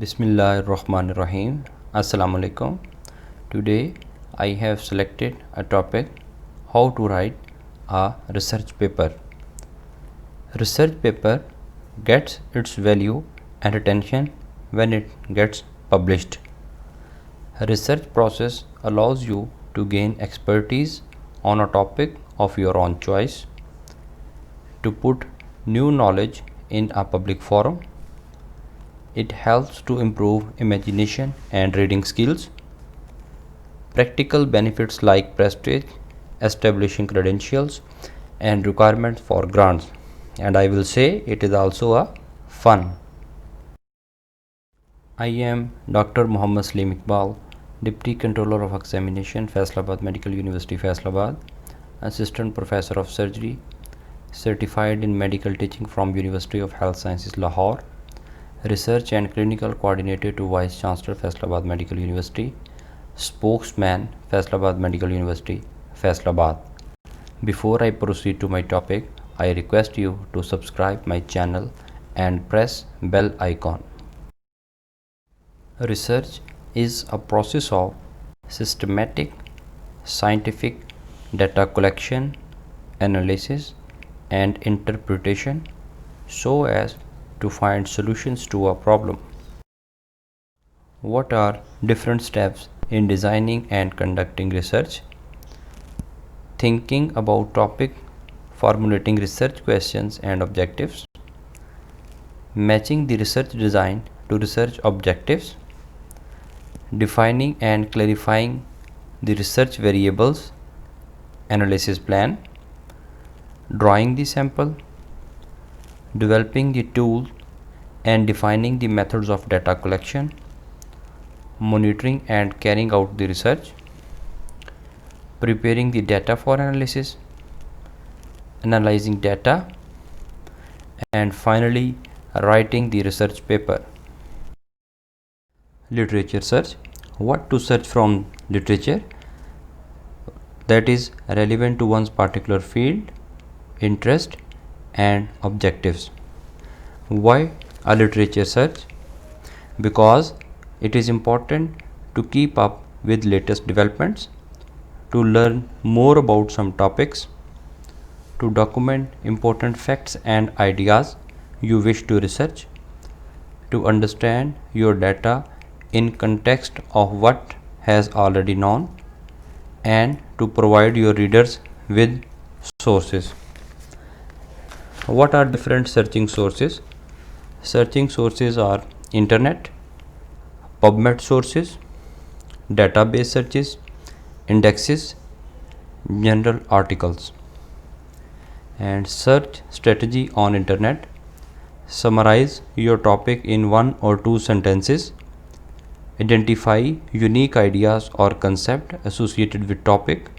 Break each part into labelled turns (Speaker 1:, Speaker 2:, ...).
Speaker 1: Bismillahirrahmanirrahim. Assalamu alaikum. Today I have selected a topic, how to write a research paper. Research paper gets its value and attention when it gets published. A research process allows you to gain expertise on a topic of your own choice, to put new knowledge in a public forum. It helps to improve imagination and reading skills. Practical benefits like prestige, establishing credentials, and requirements for grants. And I will say it is also a fun. I am Dr. Muhammad Saleem Iqbal, Deputy Controller of Examination, Faisalabad Medical University, Faisalabad, Assistant Professor of Surgery, Certified in Medical Teaching from University of Health Sciences, Lahore, Research and Clinical Coordinator to Vice Chancellor, Faisalabad Medical University, Spokesman, Faisalabad Medical University, Faisalabad. Before I proceed to my topic, I request you to subscribe my channel and press bell icon. Research is a process of systematic, scientific data collection, analysis, and interpretation so as to find solutions to a problem. What are different steps in designing and conducting research? Thinking about topic, formulating research questions and objectives, matching the research design to research objectives, defining and clarifying the research variables, analysis plan, drawing the sample, developing the tool and defining the methods of data collection, monitoring and carrying out the research, preparing the data for analysis, analyzing data, and finally writing the research paper. Literature search. What to search from literature that is relevant to one's particular field, interest, and objectives. Why a literature search? Because it is important to keep up with latest developments, to learn more about some topics, to document important facts and ideas you wish to research, to understand your data in context of what has already known, and to provide your readers with sources. What are different searching sources? Searching sources are internet, PubMed sources, database searches, indexes, general articles. And search strategy on internet. Summarize your topic in 1 or 2 sentences. Identify unique ideas or concepts associated with topic.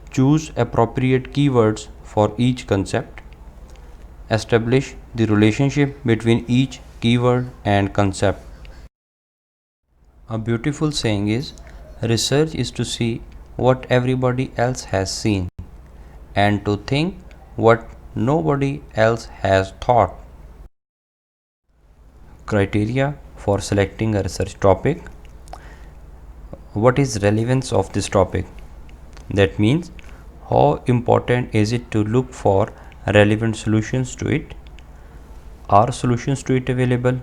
Speaker 1: Choose appropriate keywords for each concept. Establish the relationship between each keyword and concept. A beautiful saying is, research is to see what everybody else has seen and to think what nobody else has thought. Criteria for selecting a research topic. What is relevance of this topic? That means how important is it to look for relevant solutions to it? Are solutions to it available?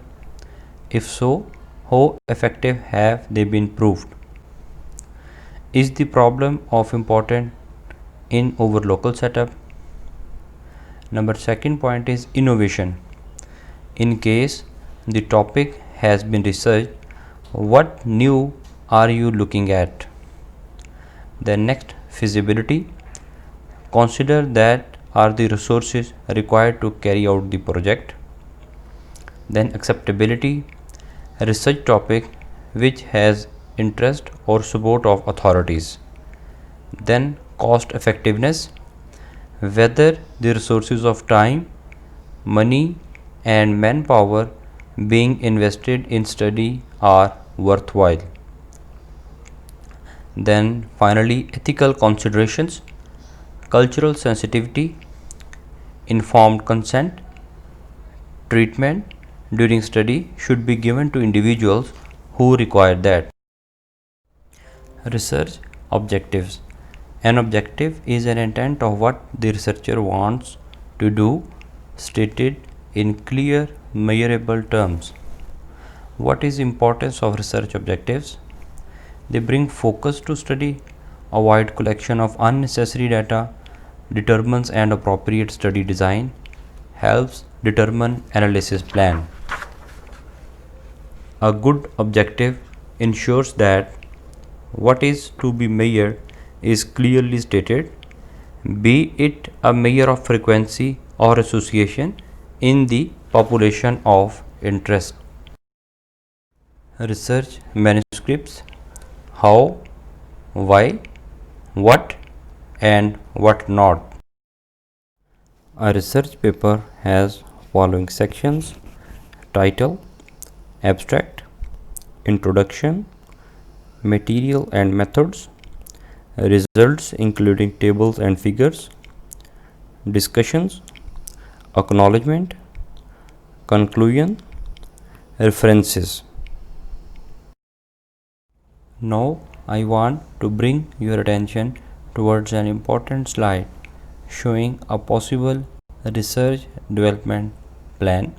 Speaker 1: If so, how effective have they been proved? Is the problem of important in our local setup? Second point is innovation. In case the topic has been researched, what new are you looking at? Then next, feasibility. Consider that are the resources required to carry out the project. Then acceptability. A research topic which has interest or support of authorities. Then cost effectiveness. Whether the resources of time, money, and manpower being invested in study are worthwhile. Then finally, ethical considerations, cultural sensitivity, informed consent, treatment, during study should be given to individuals who require that. Research objectives. An objective is an intent of what the researcher wants to do, stated in clear, measurable terms. What is the importance of research objectives? They bring focus to study, avoid collection of unnecessary data, determines an appropriate study design, helps determine analysis plan. A good objective ensures that what is to be measured is clearly stated, be it a measure of frequency or association in the population of interest. Research manuscripts: how, why, what, and what not. A research paper has following sections: title, abstract, introduction, material and methods, results including tables and figures, discussions, acknowledgement, conclusion, references. Now I want to bring your attention towards an important slide showing a possible research development plan.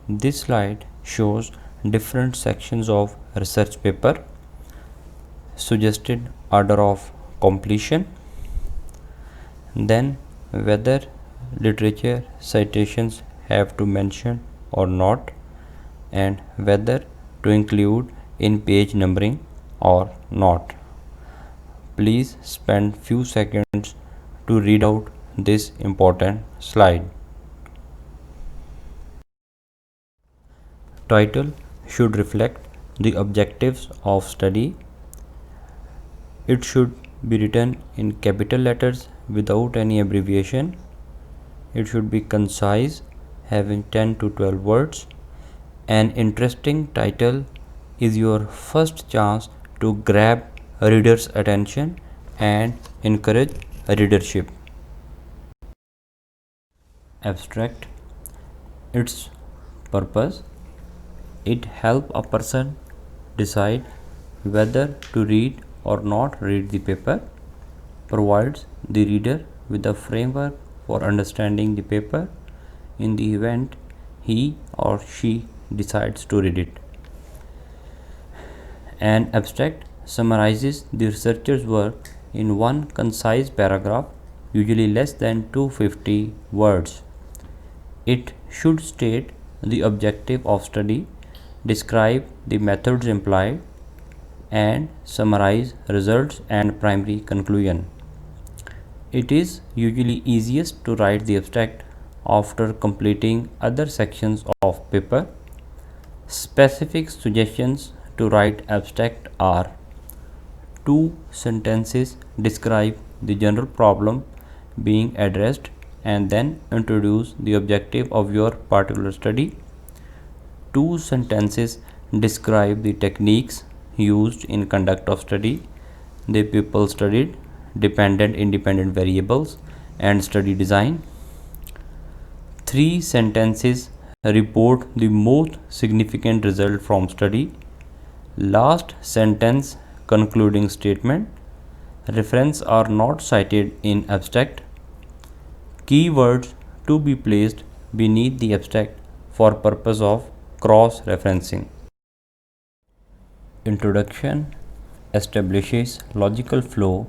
Speaker 1: This slide shows different sections of research paper, suggested order of completion, then whether literature citations have to mention or not, and whether to include in page numbering or not. Please spend few seconds to read out this important slide. Title should reflect the objectives of study. It should be written in capital letters without any abbreviation. It should be concise, having 10 to 12 words. An interesting title is your first chance to grab a reader's attention and encourage readership. Abstract. Its purpose: it helps a person decide whether to read or not read the paper, provides the reader with a framework for understanding the paper in the event he or she decides to read it. An abstract summarizes the researcher's work in one concise paragraph, usually less than 250 words. It should state the objective of study, describe the methods employed, and summarize results and primary conclusion. It is usually easiest to write the abstract after completing other sections of paper. Specific suggestions to write abstract are: 2 sentences describe the general problem being addressed and then introduce the objective of your particular study. 2 sentences describe the techniques used in conduct of study, the people studied, dependent independent variables, and study design. 3 sentences report the most significant result from study. Last sentence concluding statement. References are not cited in abstract. Keywords to be placed beneath the abstract for purpose of cross-referencing. Introduction establishes logical flow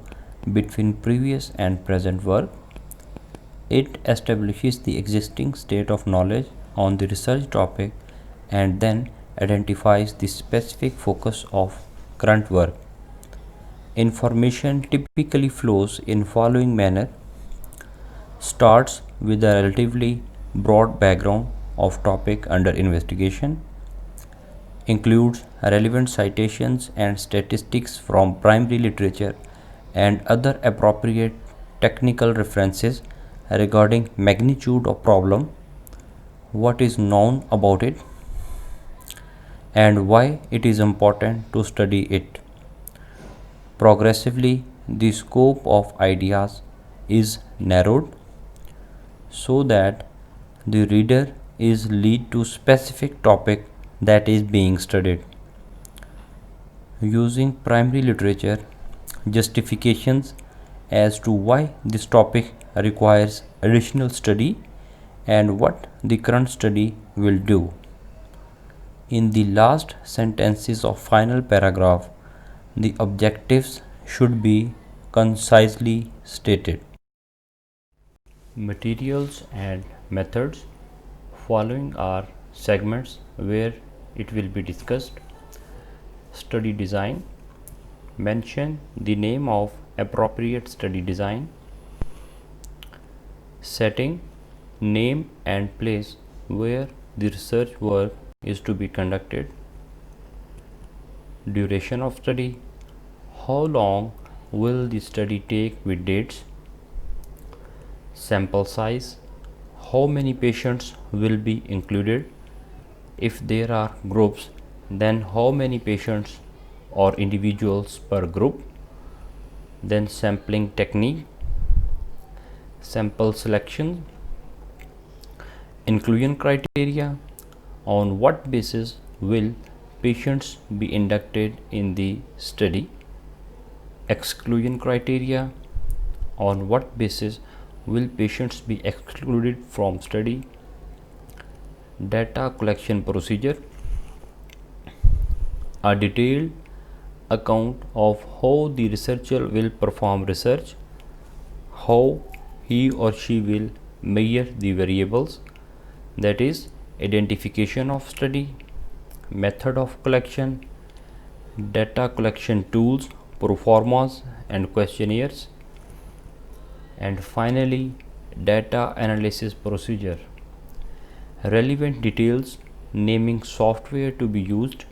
Speaker 1: between previous and present work. It establishes the existing state of knowledge on the research topic and then identifies the specific focus of current work. Information typically flows in following manner: starts with a relatively broad background of topic under investigation, includes relevant citations and statistics from primary literature and other appropriate technical references regarding magnitude of problem, what is known about it, and why it is important to study it. Progressively, the scope of ideas is narrowed so that the reader is lead to specific topic that is being studied. Using primary literature, justifications as to why this topic requires additional study and what the current study will do. In the last sentences of final paragraph, the objectives should be concisely stated. Materials and methods. Following are segments where it will be discussed. Study design. Mention the name of appropriate study design. Setting. Name and place where the research work is to be conducted. Duration of study. How long will the study take with dates? Sample size. How many patients will be included? If there are groups, then how many patients or individuals per group? Then sampling technique, sample selection, inclusion criteria, on what basis will patients be inducted in the study, exclusion criteria, on what basis will patients be excluded from study, data collection procedure, a detailed account of how the researcher will perform research, how he or she will measure the variables, that is identification of study, method of collection, data collection tools, proformas and questionnaires, and finally data analysis procedure. Relevant details, naming software to be used,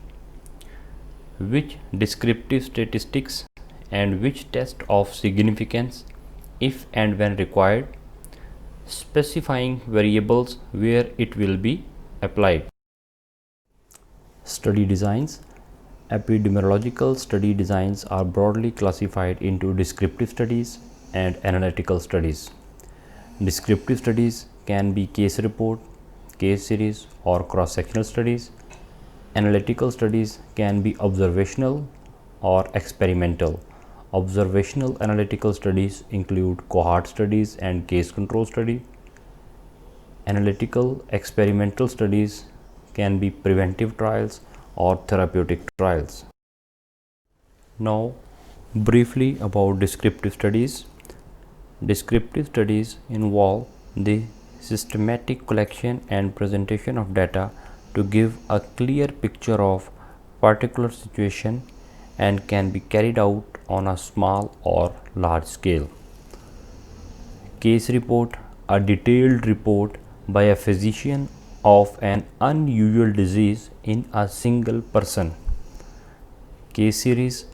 Speaker 1: which descriptive statistics and which test of significance if and when required, specifying variables where it will be applied. Study designs. Epidemiological study designs are broadly classified into descriptive studies and analytical studies. Descriptive studies can be case report, case series or cross-sectional studies. Analytical studies can be observational or experimental. Observational analytical studies include cohort studies and case control study. Analytical experimental studies can be preventive trials or therapeutic trials. Now, briefly about descriptive studies. Descriptive studies involve the systematic collection and presentation of data to give a clear picture of particular situation and can be carried out on a small or large scale. Case report, a detailed report by a physician of an unusual disease in a single person. Case series,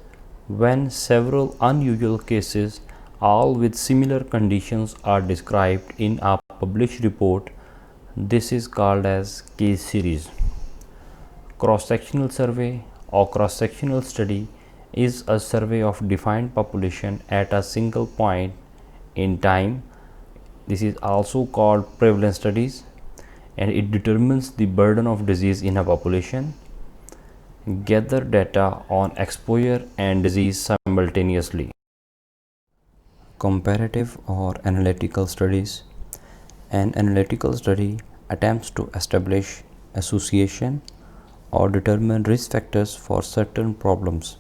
Speaker 1: when several unusual cases all with similar conditions are described in a published report, this is called as case series. Cross-sectional survey or cross-sectional study is a survey of defined population at a single point in time. This is also called prevalence studies, and it determines the burden of disease in a population. Gather data on exposure and disease simultaneously. Comparative or analytical studies. An analytical study attempts to establish association or determine risk factors for certain problems.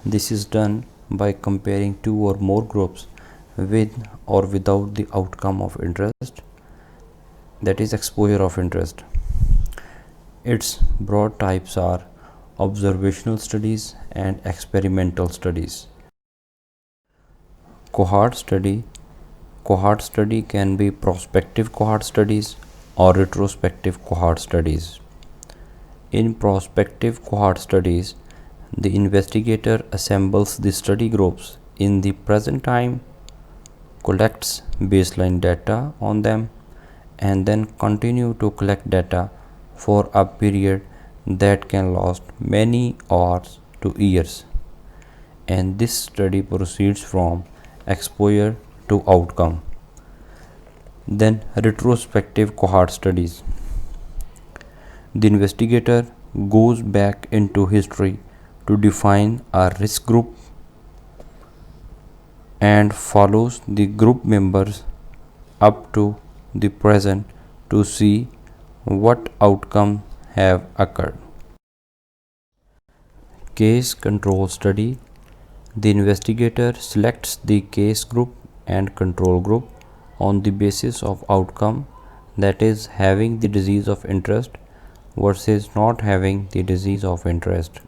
Speaker 1: This is done by comparing two or more groups with or without the outcome of interest, that is exposure of interest. Its broad types are observational studies and experimental studies. Cohort study. Cohort study can be prospective cohort studies or retrospective cohort studies. In prospective cohort studies, the investigator assembles the study groups in the present time, collects baseline data on them, and then continue to collect data for a period that can last many hours to years. And this study proceeds from exposure to outcome. Then retrospective cohort studies. The investigator goes back into history to define a risk group and follows the group members up to the present to see what outcomes have occurred. Case control study. The investigator selects the case group and control group on the basis of outcome, that is, having the disease of interest versus not having the disease of interest.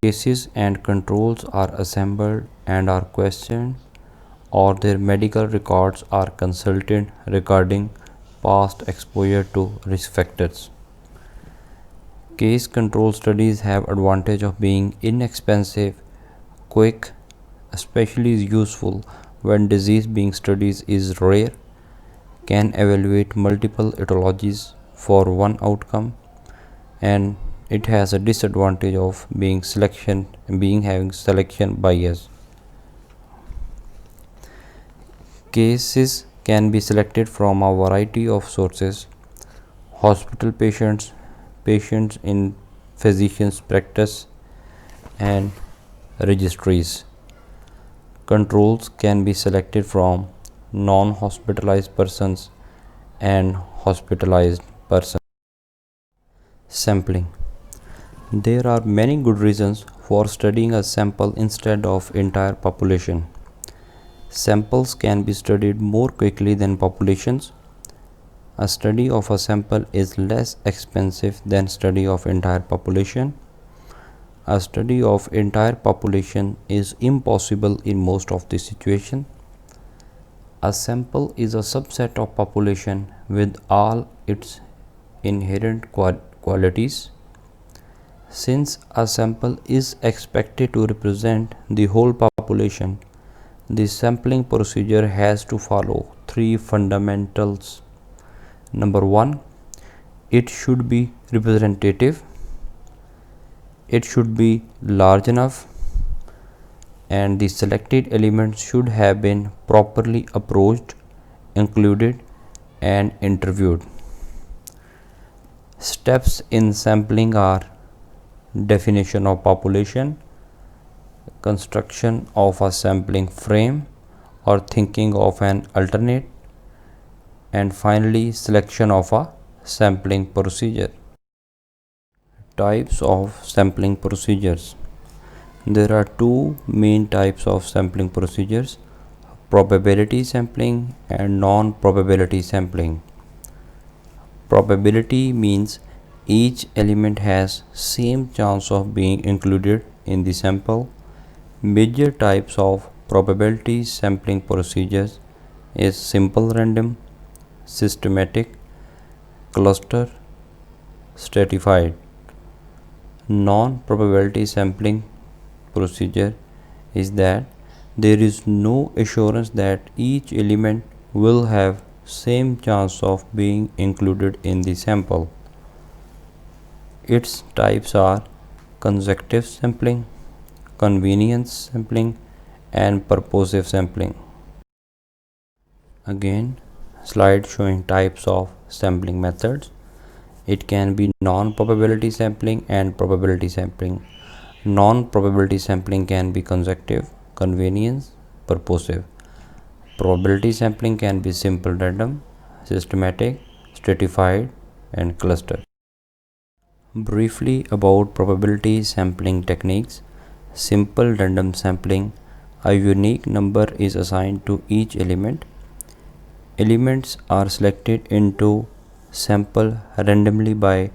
Speaker 1: Cases and controls are assembled and are questioned, or their medical records are consulted regarding past exposure to risk factors. Case control studies have advantage of being inexpensive, quick, especially useful when disease being studied is rare, can evaluate multiple etiologies for one outcome, and it has a disadvantage of having selection bias. Cases can be selected from a variety of sources: hospital patients, patients in physician's practice, and registries. Controls can be selected from non-hospitalized persons and hospitalized persons. Sampling. There are many good reasons for studying a sample instead of entire population. Samples can be studied more quickly than populations. A study of a sample is less expensive than study of entire population. A study of entire population is impossible in most of the situation. A sample is a subset of population with all its inherent qualities. Since a sample is expected to represent the whole population, the sampling procedure has to follow three fundamentals. Number one, it should be representative, it should be large enough, and the selected elements should have been properly approached, included, and interviewed. Steps in sampling are definition of population, construction of a sampling frame or thinking of an alternate, and finally selection of a sampling procedure. Types of sampling procedures. There are two main types of sampling procedures: probability sampling and non-probability sampling. Probability means each element has same chance of being included in the sample. Major types of probability sampling procedures is simple random, systematic, cluster, stratified. Non-probability sampling procedure is that there is no assurance that each element will have same chance of being included in the sample. Its types are consecutive sampling, convenience sampling, and purposive sampling. Again, slide showing types of sampling methods. It can be non-probability sampling and probability sampling. Non-probability sampling can be consecutive, convenience, purposive. Probability sampling can be simple random, systematic, stratified, and cluster. Briefly about probability sampling techniques. Simple random sampling. A unique number is assigned to each element. Elements are selected into sample randomly by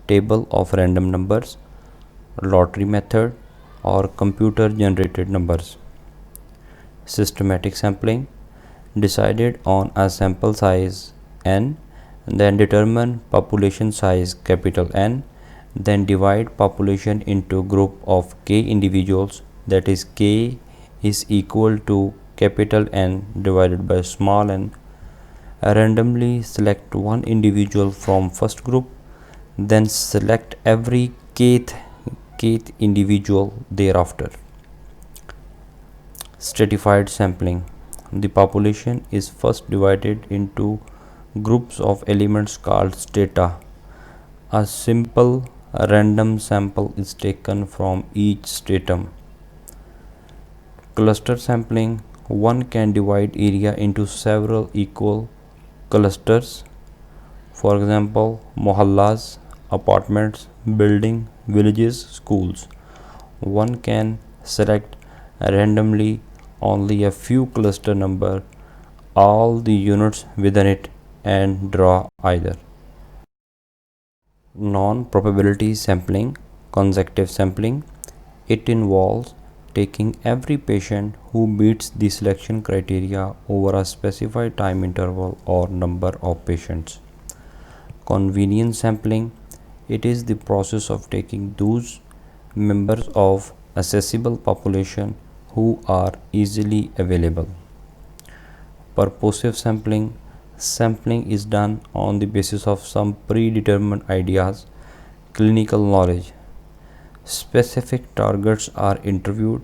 Speaker 1: table of random numbers, lottery method, or computer generated numbers. Systematic sampling. Decided on a sample size n, then determine population size capital N, then divide population into group of k individuals, that is k is equal to capital N divided by small n. Randomly select one individual from first group, then select every kth individual thereafter. Stratified sampling. The population is first divided into groups of elements called strata. A simple random sample is taken from each stratum. Cluster sampling. One can divide area into several equal clusters. For example, mohallas, apartments, building, villages, schools. One can select randomly only a few cluster number, all the units within it, and draw either. Non-probability sampling, consecutive sampling. It involves taking every patient who meets the selection criteria over a specified time interval or number of patients. Convenience sampling. It is the process of taking those members of accessible population who are easily available. Purposive sampling. Sampling is done on the basis of some predetermined ideas, clinical knowledge. Specific targets are interviewed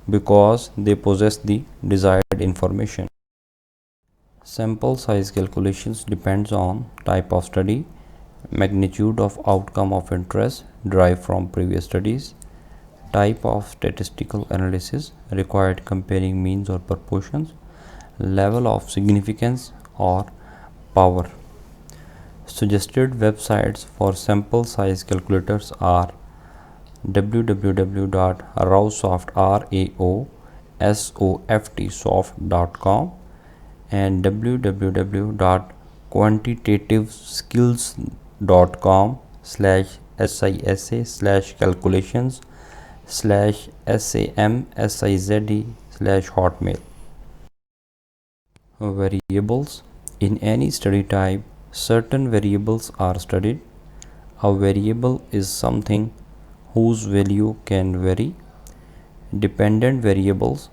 Speaker 1: because they possess the desired information. Sample size calculations depends on type of study, magnitude of outcome of interest derived from previous studies, type of statistical analysis required comparing means or proportions, level of significance or power. Suggested websites for sample size calculators are www.raosoft.com and www.quantitative-calculations/SISA/calculations/SAMSIZE/hotmail. Variables. In any study type, certain variables are studied. A variable is something whose value can vary. Dependent variables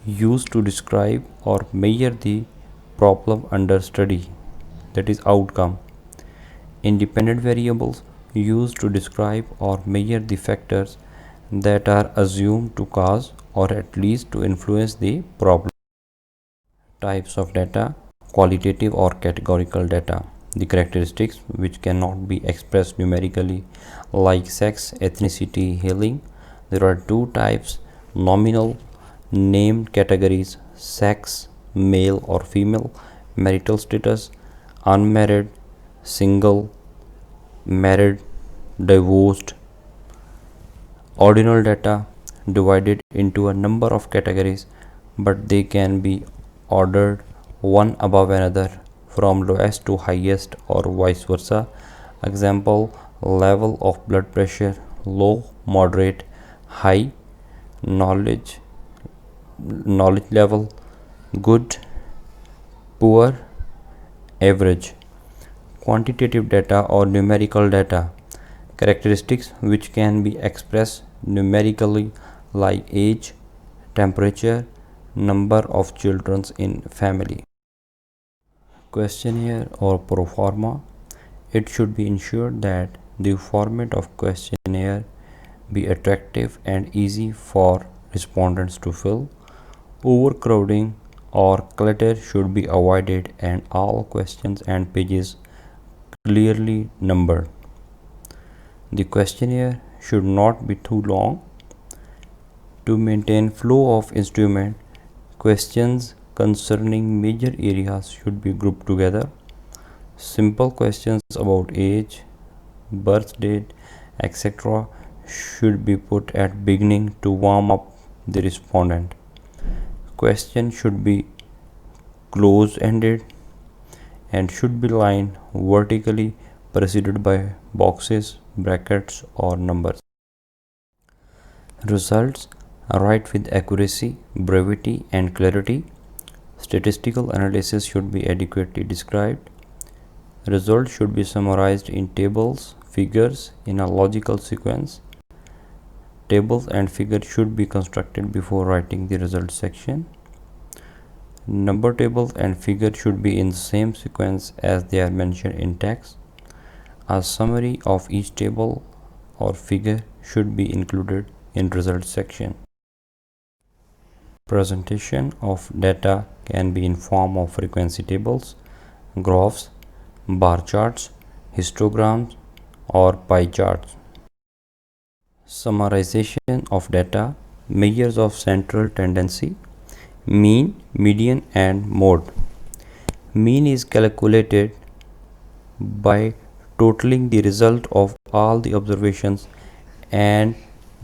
Speaker 1: used to describe or measure the problem under study, that is outcome. Independent variables used to describe or measure the factors that are assumed to cause or at least to influence the problem. Types of data. Qualitative or categorical data. The characteristics which cannot be expressed numerically, like sex, ethnicity, healing. There are two types: nominal, named categories, sex, male or female, marital status, unmarried, single, married, divorced. Ordinal data, divided into a number of categories, but they can be ordered one above another from lowest to highest or vice versa. Example: level of blood pressure, low, moderate, high. Knowledge level, good, poor, average. Quantitative data or numerical data. Characteristics which can be expressed numerically, like age, temperature, number of children in family. Questionnaire or pro forma. It should be ensured that the format of questionnaire be attractive and easy for respondents to fill. Overcrowding or clutter should be avoided and all questions and pages clearly numbered. The questionnaire should not be too long. To maintain flow of instrument, questions concerning major areas should be grouped together. Simple questions about age, birth date, etc. should be put at beginning to warm up the respondent. Question should be close-ended and should be lined vertically, preceded by boxes, brackets or numbers. Results. Write with accuracy, brevity and clarity. Statistical analysis should be adequately described. Results should be summarized in tables, figures in a logical sequence. Tables and figures should be constructed before writing the results section. Number tables and figures should be in the same sequence as they are mentioned in text. A summary of each table or figure should be included in results section. Presentation of data can be in form of frequency tables, graphs, bar charts, histograms, or pie charts. Summarization of data, measures of central tendency, mean, median and mode. Mean is calculated by totaling the result of all the observations and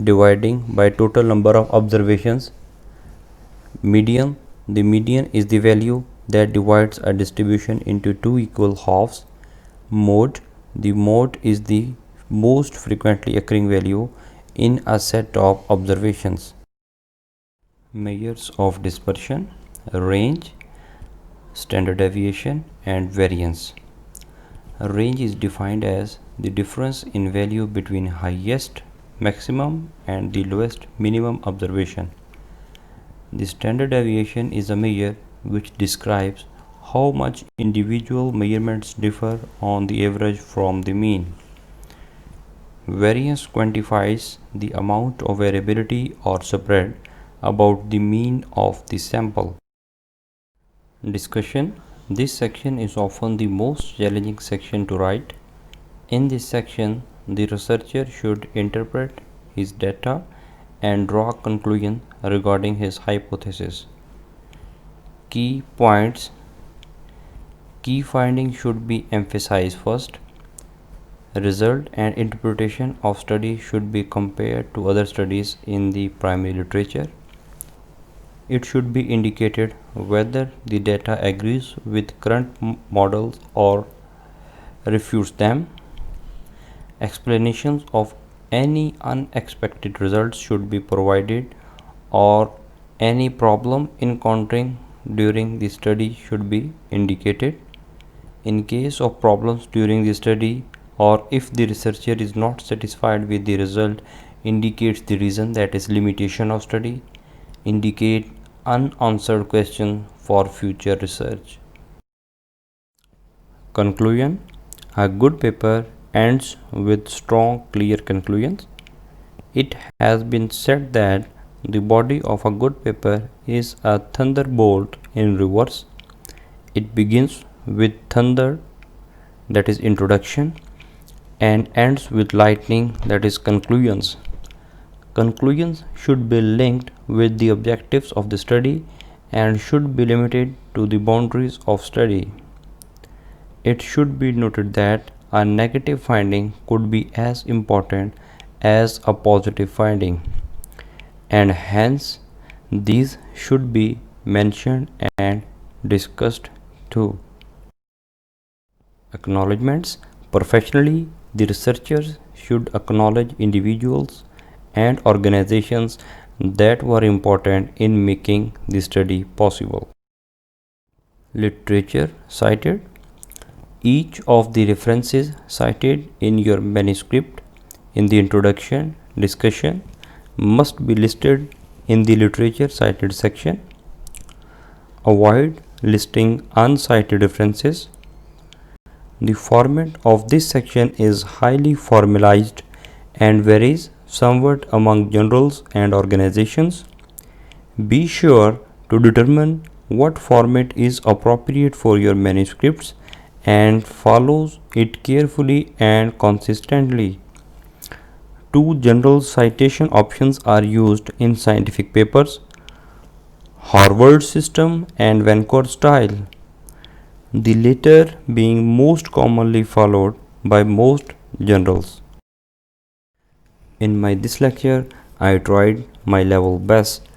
Speaker 1: dividing by total number of observations. Median, the median is the value that divides a distribution into two equal halves. Mode, the mode is the most frequently occurring value in a set of observations. Measures of dispersion, range, standard deviation and variance. A range is defined as the difference in value between highest maximum and the lowest minimum observation. The standard deviation is a measure which describes how much individual measurements differ on the average from the mean. Variance quantifies the amount of variability or spread about the mean of the sample. Discussion. This section is often the most challenging section to write. In this section, the researcher should interpret his data and draw conclusions regarding his hypothesis. Key points. Key findings should be emphasized first. Result and interpretation of study should be compared to other studies in the primary literature. It should be indicated whether the data agrees with current models or refutes them. Explanations of any unexpected results should be provided, or any problem encountering during the study should be indicated. In case of problems during the study, or if the researcher is not satisfied with the result, indicates the reason, that is limitation of study. Indicate unanswered question for future research. Conclusion. A good paper ends with strong, clear conclusions. It has been said that the body of a good paper is a thunderbolt in reverse. It begins with thunder, that is introduction, and ends with lightning, that is conclusions. Conclusions should be linked with the objectives of the study and should be limited to the boundaries of study. It should be noted that a negative finding could be as important as a positive finding, and hence these should be mentioned and discussed too. Acknowledgements. Professionally, the researchers should acknowledge individuals and organizations that were important in making the study possible. Literature cited. Each of the references cited in your manuscript in the introduction discussion must be listed in the literature cited section. Avoid listing uncited references. The format of this section is highly formalized and varies somewhat among journals and organizations. Be sure to determine what format is appropriate for your manuscripts and follows it carefully and consistently. Two general citation options are used in scientific papers: Harvard system and Vancouver style, the latter being most commonly followed by most journals. In this lecture, I tried my level best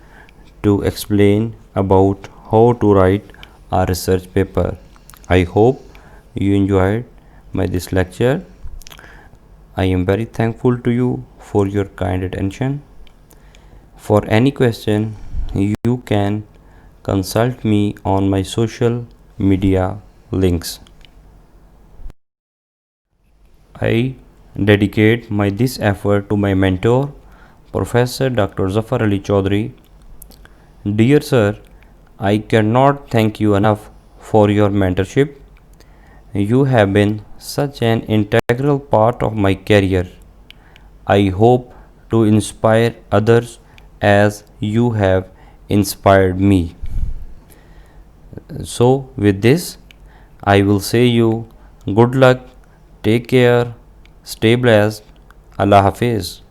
Speaker 1: to explain about how to write a research paper. I hope you enjoyed this lecture. I am very thankful to you for your kind attention. For any question, you can consult me on my social media links. I dedicate this effort to my mentor, Professor Dr. Zafar Ali Chaudhry. Dear sir, I cannot thank you enough for your mentorship. You have been such an integral part of my career. I hope to inspire others as you have inspired me. So, with this, I will say you good luck, take care, Stay blessed. Allah Hafiz.